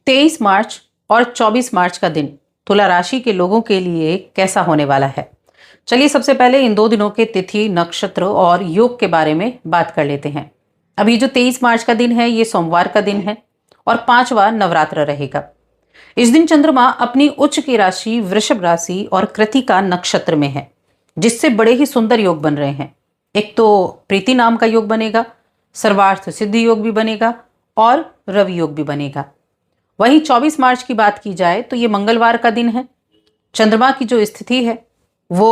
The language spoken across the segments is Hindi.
23 मार्च और 24 मार्च का दिन तुला राशि के लोगों के लिए कैसा होने वाला है। चलिए सबसे पहले इन 2 दिनों के तिथि, नक्षत्र और योग के बारे में बात कर लेते हैं। अभी जो 23 मार्च का दिन है ये सोमवार का दिन है और 5वां नवरात्र रहेगा। इस दिन चंद्रमा अपनी उच्च की राशि वृषभ राशि और कृतिका नक्षत्र में है, जिससे बड़े ही सुंदर योग बन रहे हैं। एक तो प्रीति नाम का योग बनेगा, सर्वार्थ सिद्धि योग भी बनेगा और रवि योग भी बनेगा। वहीं 24 मार्च की बात की जाए तो ये मंगलवार का दिन है। चंद्रमा की जो स्थिति है वो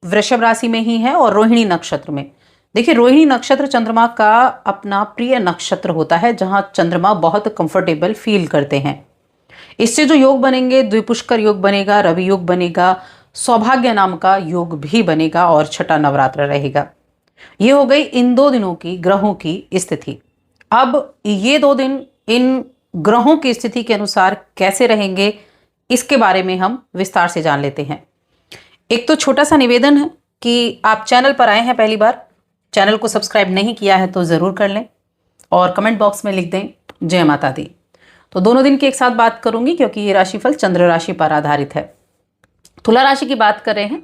वृषभ राशि में ही है और रोहिणी नक्षत्र में। देखिए, रोहिणी नक्षत्र चंद्रमा का अपना प्रिय नक्षत्र होता है, जहां चंद्रमा बहुत कंफर्टेबल फील करते हैं। इससे जो योग बनेंगे, द्विपुष्कर योग बनेगा, रवि योग बनेगा, सौभाग्य नाम का योग भी बनेगा और छठा नवरात्र रहेगा। ये हो गई इन 2 दिनों की ग्रहों की स्थिति। अब ये 2 दिन इन ग्रहों की स्थिति के अनुसार कैसे रहेंगे, इसके बारे में हम विस्तार से जान लेते हैं। एक तो छोटा सा निवेदन है कि आप चैनल पर आए हैं पहली बार, चैनल को सब्सक्राइब नहीं किया है तो ज़रूर कर लें और कमेंट बॉक्स में लिख दें जय माता दी। तो दोनों दिन की एक साथ बात करूंगी क्योंकि ये राशिफल चंद्र राशि पर आधारित है। तुला राशि की बात कर रहे हैं।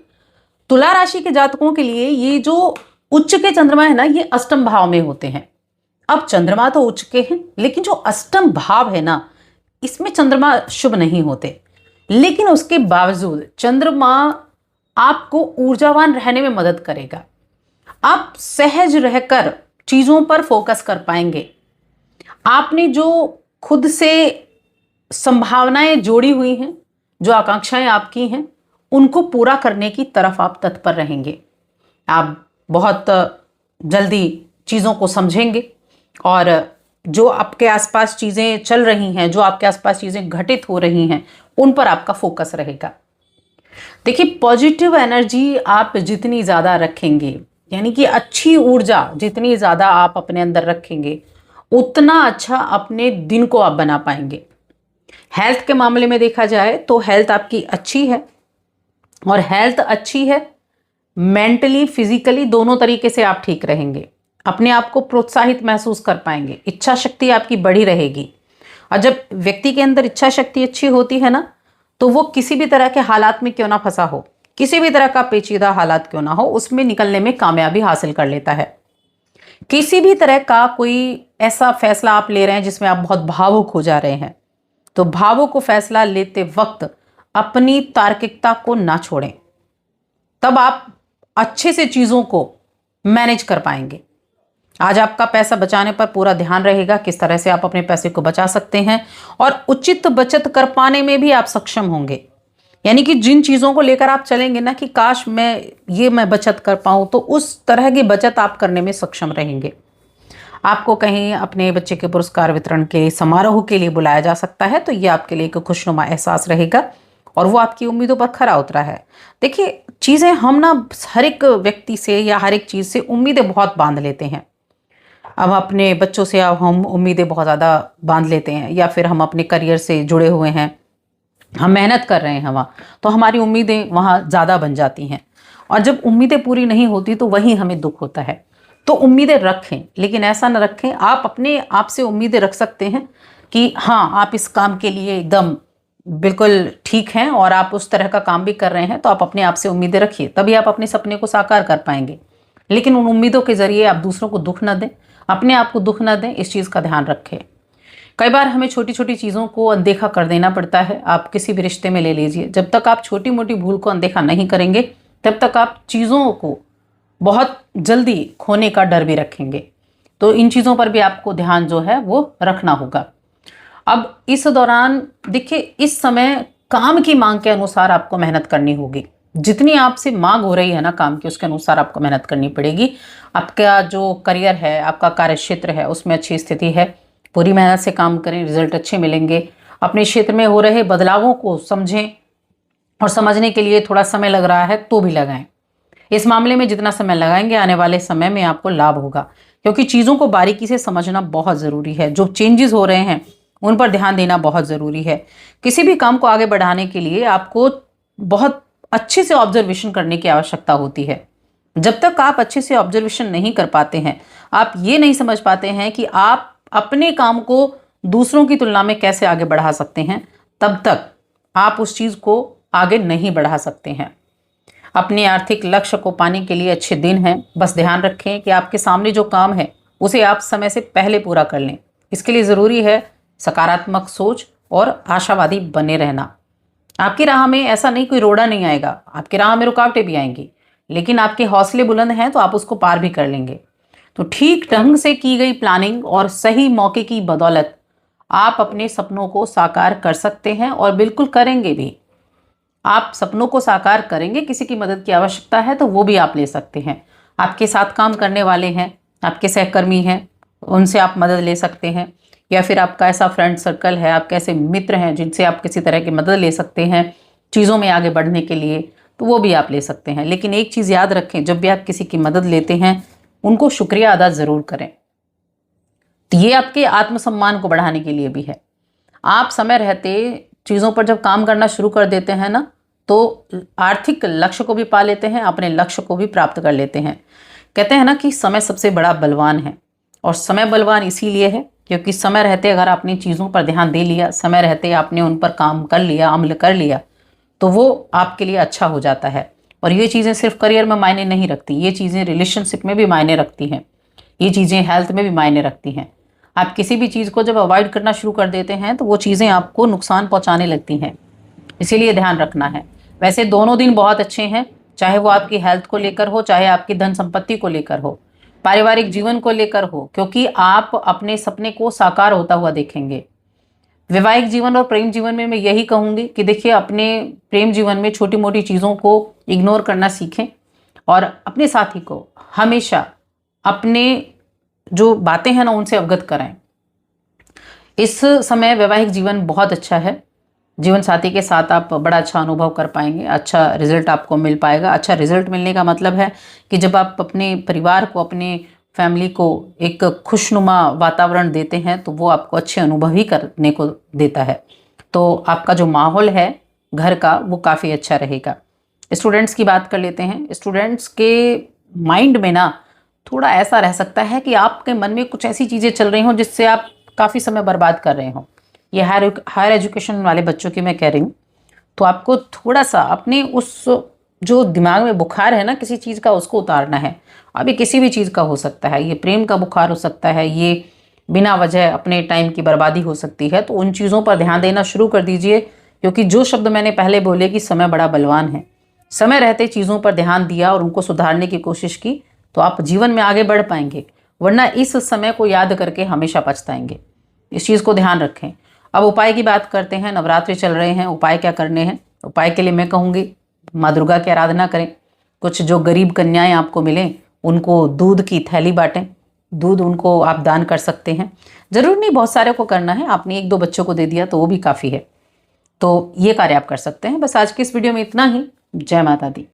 तुला राशि के जातकों के लिए ये जो उच्च के चंद्रमा है ना, ये अष्टम भाव में होते हैं। अब चंद्रमा तो उच्च के हैं, लेकिन जो अष्टम भाव है ना, इसमें चंद्रमा शुभ नहीं होते। लेकिन उसके बावजूद चंद्रमा आपको ऊर्जावान रहने में मदद करेगा। आप सहज रहकर चीजों पर फोकस कर पाएंगे। आपने जो खुद से संभावनाएं जोड़ी हुई हैं, जो आकांक्षाएं आपकी हैं, उनको पूरा करने की तरफ आप तत्पर रहेंगे। आप बहुत जल्दी चीज़ों को समझेंगे और जो आपके आसपास चीज़ें चल रही हैं, जो आपके आसपास चीज़ें घटित हो रही हैं, उन पर आपका फोकस रहेगा। देखिए, पॉजिटिव एनर्जी आप जितनी ज़्यादा रखेंगे, यानी कि अच्छी ऊर्जा जितनी ज़्यादा आप अपने अंदर रखेंगे, उतना अच्छा अपने दिन को आप बना पाएंगे। हेल्थ के मामले में देखा जाए तो हेल्थ आपकी अच्छी है, और हेल्थ अच्छी है मेंटली, फिजिकली, दोनों तरीके से आप ठीक रहेंगे। अपने आप को प्रोत्साहित महसूस कर पाएंगे, इच्छा शक्ति आपकी बढ़ी रहेगी। और जब व्यक्ति के अंदर इच्छा शक्ति अच्छी होती है ना, तो वो किसी भी तरह के हालात में क्यों ना फंसा हो, किसी भी तरह का पेचीदा हालात क्यों ना हो, उसमें निकलने में कामयाबी हासिल कर लेता है। किसी भी तरह का कोई ऐसा फैसला आप ले रहे हैं जिसमें आप बहुत भावुक हो जा रहे हैं, तो भावुक को फैसला लेते वक्त अपनी तार्किकता को ना छोड़ें, तब आप अच्छे से चीज़ों को मैनेज कर पाएंगे। आज आपका पैसा बचाने पर पूरा ध्यान रहेगा, किस तरह से आप अपने पैसे को बचा सकते हैं, और उचित बचत कर पाने में भी आप सक्षम होंगे। यानी कि जिन चीज़ों को लेकर आप चलेंगे ना कि काश मैं बचत कर पाऊँ, तो उस तरह की बचत आप करने में सक्षम रहेंगे। आपको कहीं अपने बच्चे के पुरस्कार वितरण के समारोह के लिए बुलाया जा सकता है, तो ये आपके लिए एक खुशनुमा एहसास रहेगा और वो आपकी उम्मीदों पर खरा उतरा है। देखिए, चीज़ें हम ना हर एक व्यक्ति से या हर एक चीज़ से उम्मीदें बहुत बांध लेते हैं। अब अपने बच्चों से अब हम उम्मीदें बहुत ज़्यादा बांध लेते हैं, या फिर हम अपने करियर से जुड़े हुए हैं, हम मेहनत कर रहे हैं वहाँ, तो हमारी उम्मीदें वहाँ ज़्यादा बन जाती हैं। और जब उम्मीदें पूरी नहीं होती तो वहीं हमें दुख होता है। तो उम्मीदें रखें, लेकिन ऐसा न रखें। आप अपने आप से उम्मीदें रख सकते हैं कि हाँ, आप इस काम के लिए एकदम बिल्कुल ठीक हैं और आप उस तरह का काम भी कर रहे हैं, तो आप अपने आप से उम्मीदें रखिए, तभी आप अपने सपने को साकार कर पाएंगे। लेकिन उन उम्मीदों के जरिए आप दूसरों को दुख न दें, अपने आप को दुख न दें, इस चीज़ का ध्यान रखें। कई बार हमें छोटी छोटी चीज़ों को अनदेखा कर देना पड़ता है। आप किसी भी रिश्ते में ले लीजिए, जब तक आप छोटी मोटी भूल को अनदेखा नहीं करेंगे, तब तक आप चीज़ों को बहुत जल्दी खोने का डर भी रखेंगे। तो इन चीज़ों पर भी आपको ध्यान जो है वो रखना होगा। अब इस दौरान देखिए, इस समय काम की मांग के अनुसार आपको मेहनत करनी होगी। जितनी आपसे मांग हो रही है ना काम की, उसके अनुसार आपको मेहनत करनी पड़ेगी। आपका जो करियर है, आपका कार्य क्षेत्र है, उसमें अच्छी स्थिति है, पूरी मेहनत से काम करें, रिजल्ट अच्छे मिलेंगे। अपने क्षेत्र में हो रहे बदलावों को समझें, और समझने के लिए थोड़ा समय लग रहा है तो भी लगाएं। इस मामले में जितना समय लगाएंगे, आने वाले समय में आपको लाभ होगा, क्योंकि चीज़ों को बारीकी से समझना बहुत ज़रूरी है। जो चेंजेस हो रहे हैं उन पर ध्यान देना बहुत ज़रूरी है। किसी भी काम को आगे बढ़ाने के लिए आपको बहुत अच्छे से ऑब्जर्वेशन करने की आवश्यकता होती है। जब तक आप अच्छे से ऑब्जर्वेशन नहीं कर पाते हैं, आप ये नहीं समझ पाते हैं कि आप अपने काम को दूसरों की तुलना में कैसे आगे बढ़ा सकते हैं, तब तक आप उस चीज़ को आगे नहीं बढ़ा सकते हैं। अपने आर्थिक लक्ष्य को पाने के लिए अच्छे दिन हैं। बस ध्यान रखें कि आपके सामने जो काम है उसे आप समय से पहले पूरा कर लें। इसके लिए ज़रूरी है सकारात्मक सोच और आशावादी बने रहना। आपकी राह में ऐसा नहीं कोई रोड़ा नहीं आएगा, आपकी राह में रुकावटें भी आएंगी, लेकिन आपके हौसले बुलंद हैं तो आप उसको पार भी कर लेंगे। तो ठीक ढंग से की गई प्लानिंग और सही मौके की बदौलत आप अपने सपनों को साकार कर सकते हैं और बिल्कुल करेंगे भी। आप सपनों को साकार करेंगे, किसी की मदद की आवश्यकता है तो वो भी आप ले सकते हैं। आपके साथ काम करने वाले हैं, आपके सहकर्मी हैं, उनसे आप मदद ले सकते हैं, या फिर आपका ऐसा फ्रेंड सर्कल है, आपके ऐसे मित्र हैं जिनसे आप किसी तरह की मदद ले सकते हैं चीज़ों में आगे बढ़ने के लिए, तो वो भी आप ले सकते हैं। लेकिन एक चीज़ याद रखें, जब भी आप किसी की मदद लेते हैं उनको शुक्रिया अदा ज़रूर करें। तो ये आपके आत्मसम्मान को बढ़ाने के लिए भी है। आप समय रहते चीज़ों पर जब काम करना शुरू कर देते हैं ना, तो आर्थिक लक्ष्य को भी पा लेते हैं, अपने लक्ष्य को भी प्राप्त कर लेते हैं। कहते हैं ना कि समय सबसे बड़ा बलवान है, और समय बलवान इसीलिए है क्योंकि समय रहते अगर आपने चीज़ों पर ध्यान दे लिया, समय रहते आपने उन पर काम कर लिया, अमल कर लिया, तो वो आपके लिए अच्छा हो जाता है। और ये चीज़ें सिर्फ करियर में मायने नहीं रखती, ये चीज़ें रिलेशनशिप में भी मायने रखती हैं, ये चीज़ें हेल्थ में भी मायने रखती हैं। आप किसी भी चीज़ को जब अवॉइड करना शुरू कर देते हैं तो वो चीज़ें आपको नुकसान पहुंचाने लगती हैं, इसीलिए ध्यान रखना है। वैसे दोनों दिन बहुत अच्छे हैं, चाहे वो आपकी हेल्थ को लेकर हो, चाहे आपकी धन संपत्ति को लेकर हो, पारिवारिक जीवन को लेकर हो, क्योंकि आप अपने सपने को साकार होता हुआ देखेंगे। वैवाहिक जीवन और प्रेम जीवन में मैं यही कहूँगी कि देखिए, अपने प्रेम जीवन में छोटी मोटी चीज़ों को इग्नोर करना सीखें और अपने साथी को हमेशा अपने जो बातें हैं ना उनसे अवगत कराएं। इस समय वैवाहिक जीवन बहुत अच्छा है, जीवन साथी के साथ आप बड़ा अच्छा अनुभव कर पाएंगे, अच्छा रिजल्ट आपको मिल पाएगा। अच्छा रिजल्ट मिलने का मतलब है कि जब आप अपने परिवार को, अपने फैमिली को एक खुशनुमा वातावरण देते हैं तो वो आपको अच्छे अनुभव ही करने को देता है। तो आपका जो माहौल है घर का वो काफ़ी अच्छा रहेगा। स्टूडेंट्स की बात कर लेते हैं। स्टूडेंट्स के माइंड में ना थोड़ा ऐसा रह सकता है कि आपके मन में कुछ ऐसी चीज़ें चल रही हों जिससे आप काफ़ी समय बर्बाद कर रहे हों। ये हायर एजुकेशन वाले बच्चों की मैं कह रही हूँ। तो आपको थोड़ा सा अपने उस जो दिमाग में बुखार है ना किसी चीज़ का, उसको उतारना है। अभी किसी भी चीज़ का हो सकता है, ये प्रेम का बुखार हो सकता है, ये बिना वजह अपने टाइम की बर्बादी हो सकती है। तो उन चीज़ों पर ध्यान देना शुरू कर दीजिए, क्योंकि जो शब्द मैंने पहले बोले कि समय बड़ा बलवान है, समय रहते चीज़ों पर ध्यान दिया और उनको सुधारने की कोशिश की तो आप जीवन में आगे बढ़ पाएंगे, वरना इस समय को याद करके हमेशा पछताएंगे। इस चीज़ को ध्यान रखें। अब उपाय की बात करते हैं। नवरात्रि चल रहे हैं, उपाय क्या करने हैं? उपाय के लिए मैं कहूँगी माँ दुर्गा की आराधना करें। कुछ जो गरीब कन्याएं आपको मिलें उनको दूध की थैली बांटें, दूध उनको आप दान कर सकते हैं। ज़रूर नहीं बहुत सारे को करना है, आपने एक दो बच्चों को दे दिया तो वो भी काफ़ी है। तो ये कार्य आप कर सकते हैं। बस आज की इस वीडियो में इतना ही। जय माता दी।